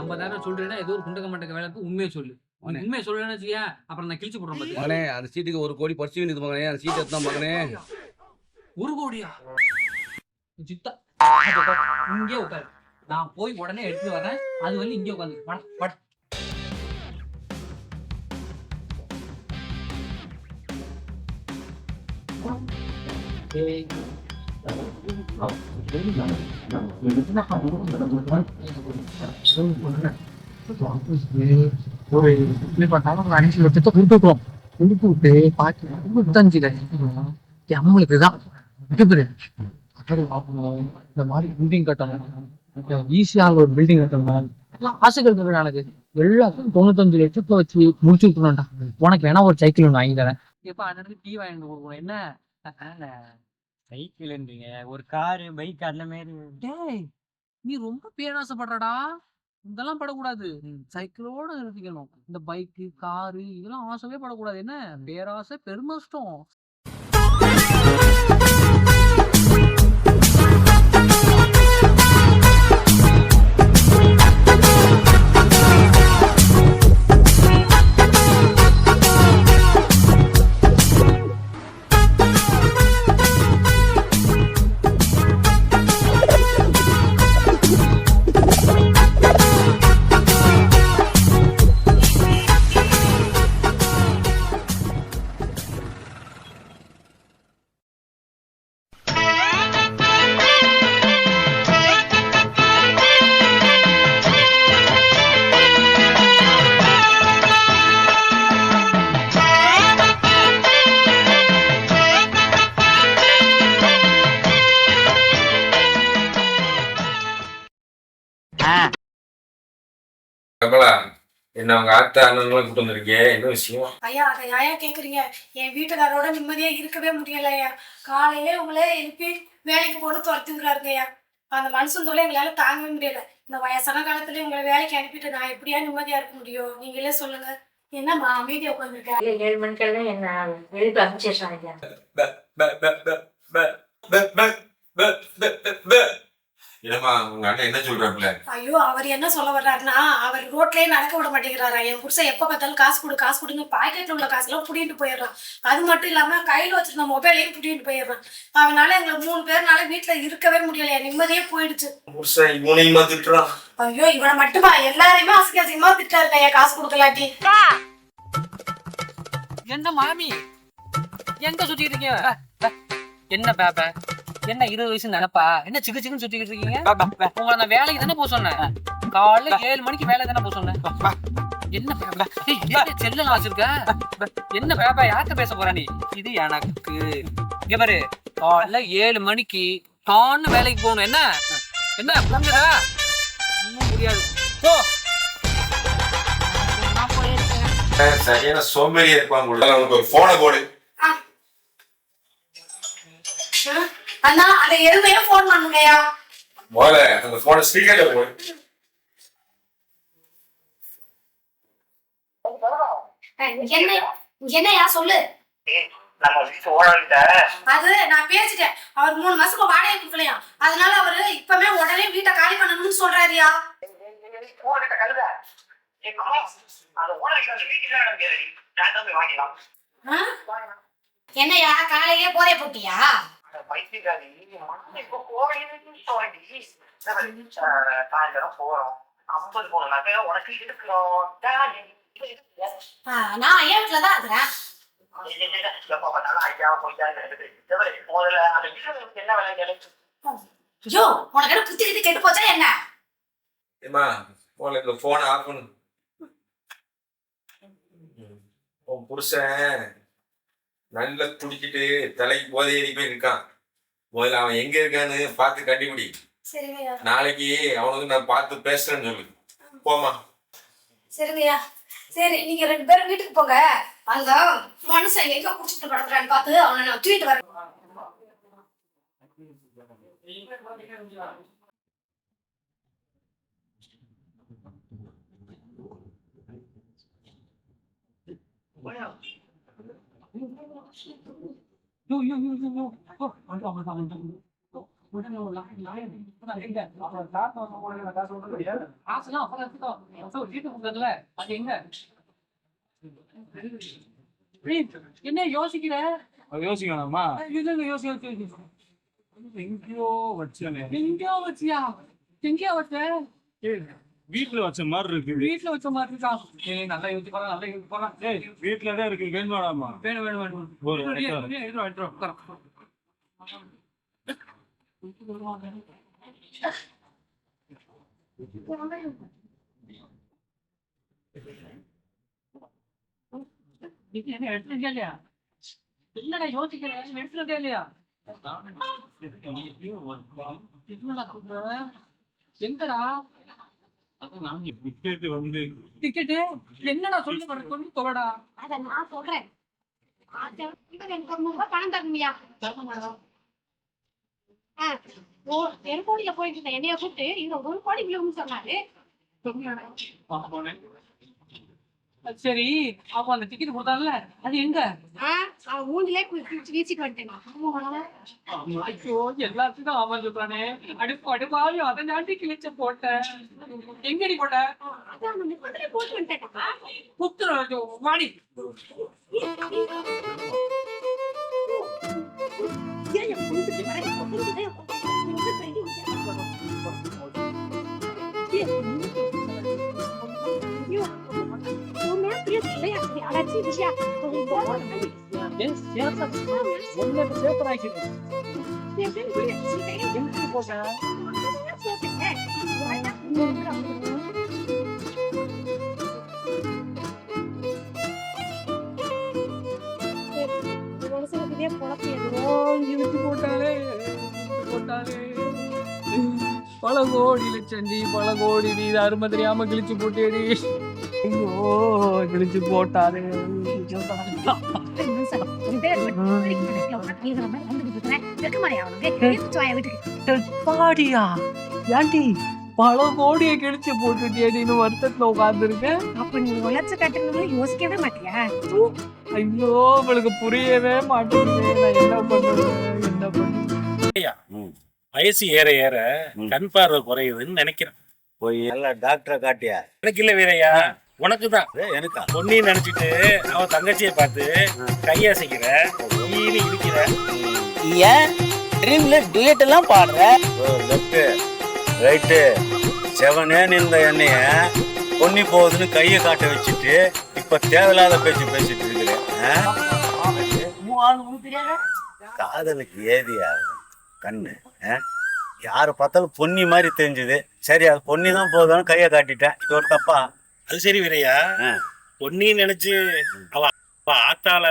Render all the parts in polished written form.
50,000 சொல்றேன்னா ஏதோ ஒரு குண்டக்க மண்டக்க வேலை இருக்கு. உண்மையை சொல்லு. உண்மையை சொல்லலன்னு வச்சுக்கயா, அப்புறம் நான் கிழிச்சு போடுறேன் பாத்து. மகனே அந்த சீட்டுக்கு 1 கோடி பறிச்சு வேண்டியது மகனே. அந்த சீட் எடுத்தான் மகனே. 1 கோடியா? சித்தா இங்கே உட்காரு. நான் போய் உடனே எடுத்து வரேன். அது வந்து இங்கே உட்காந்து பட் நம்மளுக்குதான் இந்த மாதிரி பில்டிங் கட்டணும், ஈஸியாக ஒரு பில்டிங் கட்டணும் எல்லாம் ஆசைகள் இருக்கு எனக்கு. எல்லாத்தையும் 95 லட்சத்தை வச்சு முடிச்சு விட்டுணும்டா. உனக்கு வேணா ஒரு சைக்கிள் ஒன்று வாங்கி தரேன். எப்ப அண்ணனுக்கு டீ வாங்கிட்டு கொடுக்கணும். என்ன சைக்கிள்ன்றீங்க, ஒரு காரு பைக் அந்த மாதிரி. டேய், நீ ரொம்ப பேராசைப்படுறடா. இதெல்லாம் படக்கூடாது. சைக்கிளோட நிறுத்திக்கணும். இந்த பைக்கு காரு இதெல்லாம் ஆசைவே படக்கூடாது. என்ன பேராசை பெருமஷ்டம். என்ன அவங்க ஆத்தா அண்ணன்லாம் கூட்டு வந்திருக்கீங்க, என்ன விஷயம்? ஐயா அதை ஏன் கேக்குறீங்க? என் வீட்டுக்காரோட நிம்மதியா இருக்கவே முடியல ஐயா. காலையிலே உங்களே எழுப்பி வேலைக்கு போட்டு துரத்துக்கிறாருங்க ஐயா. அந்த மனுஷன் தொலை எங்களால தாங்கவே முடியல. இந்த வயசான காலத்துல உங்களை வேலைக்கு அனுப்பிட்டு நான் எப்படியா நிம்மதியா இருக்க முடியும்? நீங்களே சொல்லுங்க. என்னம்மா அமைதியா உட்காந்துருக்கேன்? 7 மணிக்கெல்லாம் என்ன வெளியே அனுப்பிச்சிடுறாங்க. இல்லம்மா, உங்க அண்ணன் என்ன சொல்றாப்புல? ஐயோ, அவர் என்ன சொல்ல வர்றாருன்னா, அவர் ரோட்லயே நடக்க விட மாட்டேங்கிறாரா. என் புருஷன் எப்ப பார்த்தாலும் காசு கொடுன்னு பாக்கெட்ல உள்ள காசுலாம் புடிட்டு போயிடுறான். அது மட்டும் இல்லாம கையில வச்சிருந்த மொபைலையும் புடிட்டு போயிடுறான். அதனால எங்களுக்கு 3 பேர்னால வீட்டுல இருக்கவே முடியலையா. நிம்மதியே போயிடுச்சு. புருஷன் இவனையுமா திட்டுறான்? ஐயோ, இவனை மட்டுமா எல்லாரையுமே அசிங்கமா திட்டாருங்க ஐயா, காசு கொடுக்கலாட்டி. என்ன மாமி எங்க சுத்திட்டு இருக்கீங்க? என்ன பாப்பா, என்ன 20 வயசு நினைப்பா? என்ன சிக்கு சிக்குன்னு சுத்திக்கிட்டு இருக்கீங்க? உங்களை நான் வேலைக்கு தானே போக சொன்னேன். காலைல 7 மணிக்கு வேலை தானே போக சொன்னேன். என்ன செல்ல வச்சிருக்க? என்ன பாப்பா, யார்கிட்ட பேச போற நீ? இது எனக்கு இங்க பாரு, காலைல 7 மணிக்கு டான்னு வேலைக்கு போகணும். என்ன என்ன புரிஞ்சுதா? இன்னும் முடியாது. போ. சரியான சோம்பேறியா இருப்பாங்க. உனக்கு ஒரு போனை போடு. அண்ணா, அதை எருமையா போன் பண்ணுங்கயா. முதல்ல அந்த போனை ஸ்பீக்கர்ல போடு. என்னையா சொல்லு. அது நான் பேசிட்டேன். அவர் 3 மாசத்துக்கு வாடகை கொடுக்கலையா. அதனால அவரு இப்பவே உடனே வீட்டை காலி பண்ணணும்னு சொல்றாருயா. என்னையா காலையிலே போதே போட்டியா? சாயந்தரம் போறோம் 50 போனாக்க உனக்கு எடுக்கிறோம். நான் என் வீட்டுலதான் இருக்கிறேன். என்ன வேலை கிடைச்சு? ஐயோ, உனக்கு குத்தி கித்தி கெட்டு போச்சா என்ன? ஏமா, முதல்ல இந்த போனை ஆஃப் பண்ணு. உன் புருஷன் நல்லா துடிக்கிட்டு தலைக்கு போதையேறி போய் இருக்கான். முதல்ல அவன் எங்க இருக்கான்னு பார்த்து கண்டுபிடி. நாளைக்கு அவனுக்கு நான் பார்த்து பேசுறேன்னு சொல்லு. போமா. சரிங்கய்யா. சரி, நீங்க 2 பேரும் வீட்டுக்கு போங்க. அந்த மனுஷன் எங்க குடிச்சிட்டு படுத்துறான்னு பார்த்து அவனை நான் தூக்கிட்டு வரேன். காசுலாம் அப்புறம் எடுத்துக்கோ. வீட்டுக்கு கொடுக்கறதுல அது எங்க? என்ன யோசிக்கிற? யோசிக்கணுமா? இதுங்க யோசிக்க. எங்கேயோ வச்சேனே. எங்கேயோ வச்சியா? எங்கேயோ வச்ச? வீட்டுல வச்ச மாதிரி இருக்கு. வீட்டுல வச்ச மாதிரி இருக்கா? நல்லா யோசிச்சு போறா, நல்லா யோசிச்சு போறா. வீட்டுல தான் இருக்கு. வேணுமாடாமா? வேணும் வேணும் வேணும். ஒரு என்னடா யோசிக்கிறேன், எடுத்துட்டே இல்லையா? எங்கடா டிக்கெட்டு? என்னடா சொல்லி கொண்டு போகடா. அதை நான் சொல்றேன். எனக்கு ஒரு 100 ரூபாய் பணம் தரணும்யா. தெருக்கோடியில போயிட்டு இருந்தேன். என்னைய கூப்பிட்டு இது 1 கோடி விழுகும்னு சொன்னாரு. சரி, அப்ப அந்த டிக்கெட் கொடுத்தாங்கல்ல, அது எங்க? அவன் மூஞ்சிலே வீசிட்டு வந்துட்டேன். ஐயோ, எல்லாத்துக்கும் அவன் சொல்றானே. அடுப்பாவி அதை நாட்டி கிழிச்ச போட்டேன். எங்கடி போட்ட? போட்டு வந்துட்டேன். குத்துற வாடி. பல கோடி லட்சண்டி, பல கோடி நீ அருமை தெரியாம கிழிச்சு போட்டேடி. ஐயோ, கிழிச்சு போட்டாரு. பாடியா ஏண்டி பல கோடியை கிழிச்சு போட்டுட்டேடின்னு வருத்தத்துல உட்கார்ந்து இருக்கேன். அப்ப நீ உழைச்சு கட்டணும்னு யோசிக்கவே மாட்டியா? ஐயோ, உங்களுக்கு புரியவே மாட்டேங்குது. நான் என்ன பண்ணுவேன், என்ன பண்ணுவேன்? வயசு ஏற ஏற கண் பார்வை குறையுதுன்னு நினைக்கிறேன். போய் நல்லா டாக்டரை காட்டியா? எனக்கு இல்ல வீரையா, உனக்குதான். எனக்கா? பொன்னின்னு நினைச்சிட்டு அவ தங்கச்சியை பார்த்து கையசைக்கிற, நீனு இருக்கிற. ஏன் ட்ரீம்ல டுயட் எல்லாம் பாடுற? லெஃப்ட் ரைட்டு செவனேன்னு இருந்த எண்ணெய பொன்னி போகுதுன்னு கையை காட்ட வச்சுட்டு இப்ப தேவையில்லாத பேச்சு பேசிட்டு இருக்கிறேன். காதலுக்கு ஏதியா கண்ணு? யாரு பார்த்தாலும் பொன்னி மாதிரி தெரிஞ்சது. சரி, அது பொன்னி தான் போதும்னு கையை காட்டிட்டேன். இது ஒரு தப்பா? அது சரி வீரையா, பொன்னின்னு நினைச்சு அவ ஆத்தால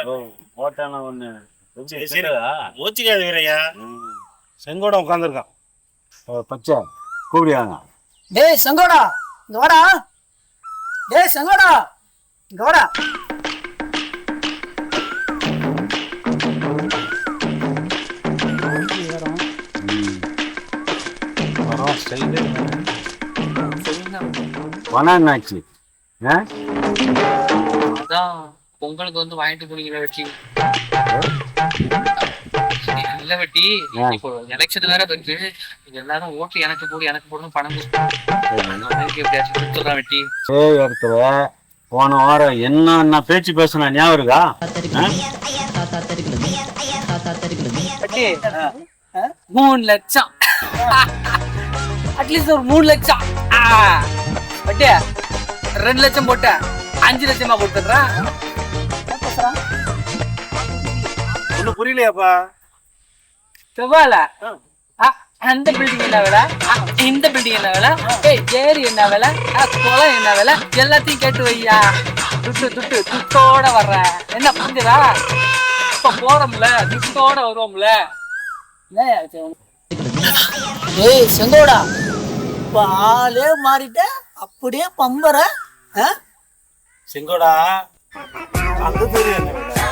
ஓட்டான ஒண்ணு ஓச்சிக்காது வீரையா. செங்கோட உட்காந்துருக்கான். பச்சை கூப்பிடுவாங்க. டேய் செங்கோடா, இங்க வாடா. டேய் செங்கோடா, இங்க வாடா. வனாச்சு அதான் பொங்கலுக்கு வந்து வாங்கிட்டு போனீங்களா வெட்டி? இல்ல வெட்டி, இப்போ எலெக்ஷன் வேற இருக்கு. எல்லாரும் ஓட்டு எனக்கு போடணும் பணம் கொடுத்துறான் வெட்டி. இடத்துல போன வாரம் என்ன பேச்சு பேசுனா ஞாபகம் இருக்கா? வெட்டி 3 லட்சம், அட்லீஸ்ட் ஒரு 3 லட்சம். வெட்டி 2 லட்சம் போட்ட 5 லட்சமா கொடுத்துடுறேன். ஒண்ணு புரியலையாப்பா? செவ்வாழ அந்த பில்டிங் என்ன விலை, இந்த பில்டிங் என்ன விலை, ஏரி என்ன விலை, குளம் என்ன விலை, எல்லாத்தையும் கேட்டு வையா. துட்டோட வர்றேன். என்ன புரிஞ்சுதா? இப்ப போறோம்ல, துட்டோட வருவோம்ல. ஏய் செங்கோடா, இப்ப ஆளே மாறிட்ட, அப்படியே பம்பற. செங்கோடா, அந்த தெரியும் என்ன விலை,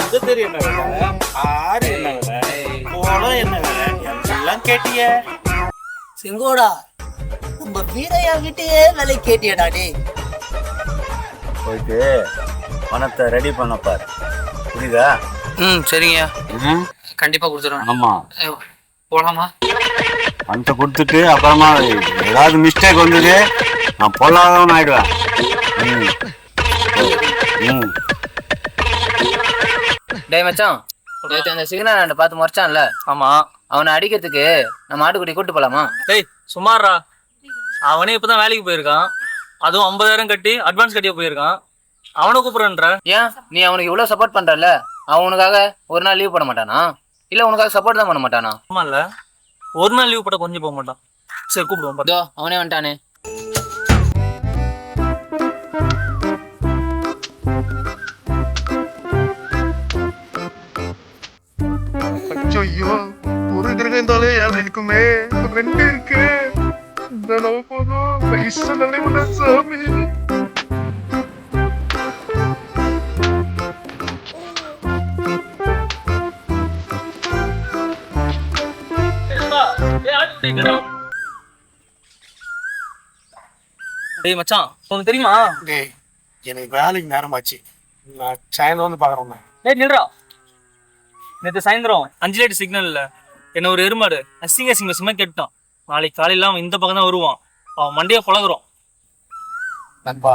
இந்த தெரியும் என்ன விலை, ஆறு என்ன விலை, கோலம் என்ன விலை, எல்லாம் கேட்டிய. செங்கோடா, நம்ம வீரையா கிட்டயே விலை கேட்டியடா. டே போயிட்டு பணத்தை ரெடி பண்ண பாரு. புரியுதா? சரிங்க, கண்டிப்பா கொடுத்துருவேன். ஆமா, போலாமா? பணத்தை கொடுத்துட்டு அப்புறமா ஏதாவது மிஸ்டேக் வந்தது நான் பொல்லாதவன் ஆயிடுவேன். டேய் மச்சான், நேத்து அந்த சிக்னல் பார்த்து முறைச்சான்ல, ஆமா. அவனை அடிக்கிறதுக்கு நம்ம ஆட்டுக்குட்டி கூட்டு போலாமா? டேய் சுமாரா, அவனே இப்பதான் வேலைக்கு போயிருக்கான். அதுவும் 50,000 கட்டி அட்வான்ஸ் கட்டியே போயிருக்கான். அவனை கூப்பிடுறன்ற. ஏன் நீ அவனுக்கு இவ்வளவு சப்போர்ட் பண்றல, அவன் உனக்காக ஒரு நாள் லீவ் போட மாட்டானா? இல்ல உனக்காக சப்போர்ட் தான் பண்ண மாட்டானா? ஆமா இல்ல, ஒரு நாள் லீவ் போட்ட கொஞ்சம் போக மாட்டான். சரி கூப்பிடுவோம். இதோ அவனே வந்துட்டானே. ஐயோ, ஒரு கிரகம் இருந்தாலே யாரும் இருக்குமே, 2 இருக்கு. இந்த நம்ம போதும் வயசு நல்ல சாமி. டேய் மச்சான், உனக்கு தெரியுமா? டேய், எனக்கு வேலைக்கு நேரமாச்சு, நான் சாயந்தரம் வந்து பாக்குறேன். டேய் நில்றா. நேற்று சாயந்தரம் 5 லைட் சிக்னல்ல என்ன ஒரு எருமாடு அசிங்கமா கேட்டான். நாளைக்கு காலையில அவன் இந்த பக்கம் தான் வருவான். அவன் மண்டையை பழகுறோம். நண்பா,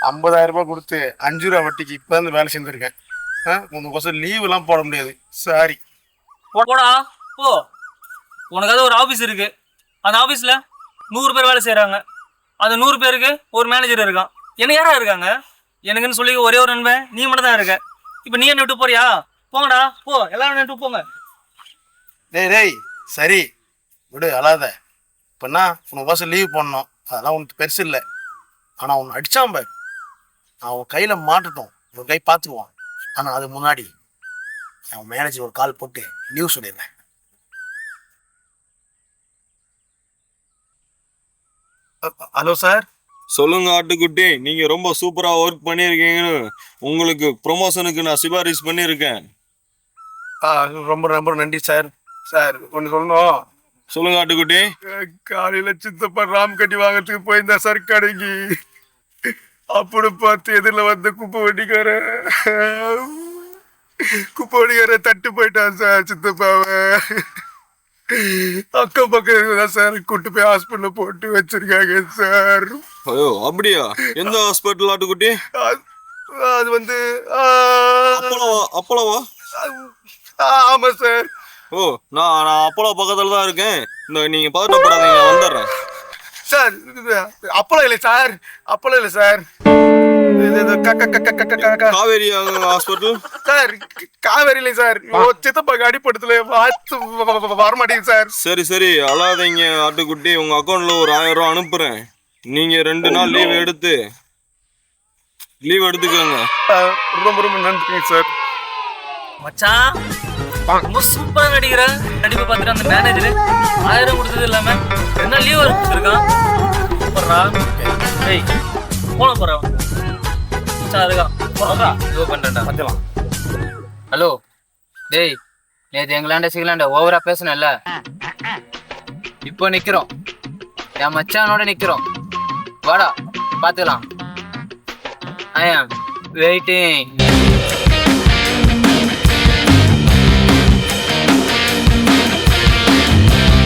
50,000 ரூபாய் கொடுத்து 5 ரூபா வட்டிக்கு இப்ப வந்து வேலை செஞ்சிருக்கேன். உனக்கோசம் லீவ் எல்லாம் போட முடியாது, சாரி. போடா போ. உனக்காவது ஒரு ஆபீஸ் இருக்கு. அந்த ஆபீஸ்ல 100 பேர் வேலை செய்யறாங்க. அந்த 100 பேருக்கு ஒரு மேனேஜர் இருக்கான். என்ன யாரா இருக்காங்க? எனக்குன்னு சொல்லி ஒரே ஒரு நண்பன் நீ மட்டும் தான் இருக்க. இப்ப நீ என்ன விட்டு போறியா? போங்கடா போ, எல்லாரும் விட்டு போங்க. டேய் சரி விடு, அழாத. இப்பன்னா உனக்கு கோசம் லீவ் போடணும், அதெல்லாம் உனக்கு பெருசு இல்லை. ஆனா உன்னை அடிச்சான் பாரு, அவன் கையில மாட்டட்டும், ஒரு கை பார்த்துக்குவான். ஆனா அது முன்னாடி அவன் மேனேஜர் ஒரு கால் போட்டு லீவ் சொல்லிடுறேன். Hello sir. சொல்லுங்க ஆட்டுக்குட்டி, நீங்க ரொம்ப சூப்பரா ஒர்க் பண்ணிருக்கீங்கன்னு உங்களுக்கு ப்ரொமோஷனுக்கு நான் சிபாரிசு பண்ணியிருக்கேன். ரொம்ப ரொம்ப நன்றி சார். சார் ஒன்று சொல்லணும். சொல்லுங்க ஆட்டுக்குட்டி. காலையில சித்தப்பா ராம் கட்டி வாங்கறதுக்கு போயிருந்தா சார் கடைக்கு. அப்படி பார்த்து எதிரில் வந்து குப்பை வண்டிக்கார தட்டு போயிட்டான் சார் சித்தப்பாவை. அக்கம் பக்கம் தான் சார் கூட்டு போய் ஹாஸ்பிட்டல் போட்டு வச்சிருக்காங்க சார். ஐயோ அப்படியா? எந்த ஹாஸ்பிட்டல் ஆட்டுக்குட்டி? அது வந்து அப்பளவா? ஆமா சார். ஓ, நான் அப்பளோ பக்கத்துல தான் இருக்கேன். இந்த நீங்க பதட்டப்படாதீங்க, வந்துடுறேன் சார். அப்பளம் இல்லை சார், அப்பளம் இல்லை sir. Kaveri hospital sir. Kaveri இல்லை சார், சித்தப்பாக்கு அடிப்படத்துல வரமாட்டேங்குது சார். சரி சரி, அழாதீங்க ஆட்டுக்குட்டி. உங்க அக்கௌண்ட்ல ஒரு 1000 ரூபா அனுப்புறேன். நீங்க 2 நாள் லீவ் எடுத்துக்கோங்க. ரொம்ப ரொம்ப நன்றி சார். மச்சான் ரொம்ப சூப்பரா நடிக்கிற. நடிப்பை பார்த்துட்டு அந்த மேனேஜர் 1000 கொடுத்தது இல்லாம 2 நாள் லீவ் கொடுத்துருக்கான். போடுறா. டேய் போன போறா. ஹலோ டேய், நேற்று எங்களாண்ட சிகலாண்ட ஓவரா பேசணும்ல, இப்போ நிக்கிறோம், என் மச்சானோட நிக்கிறோம். வாடா பாத்துக்கலாம். ஐ ஆம் வெயிட்டிங்.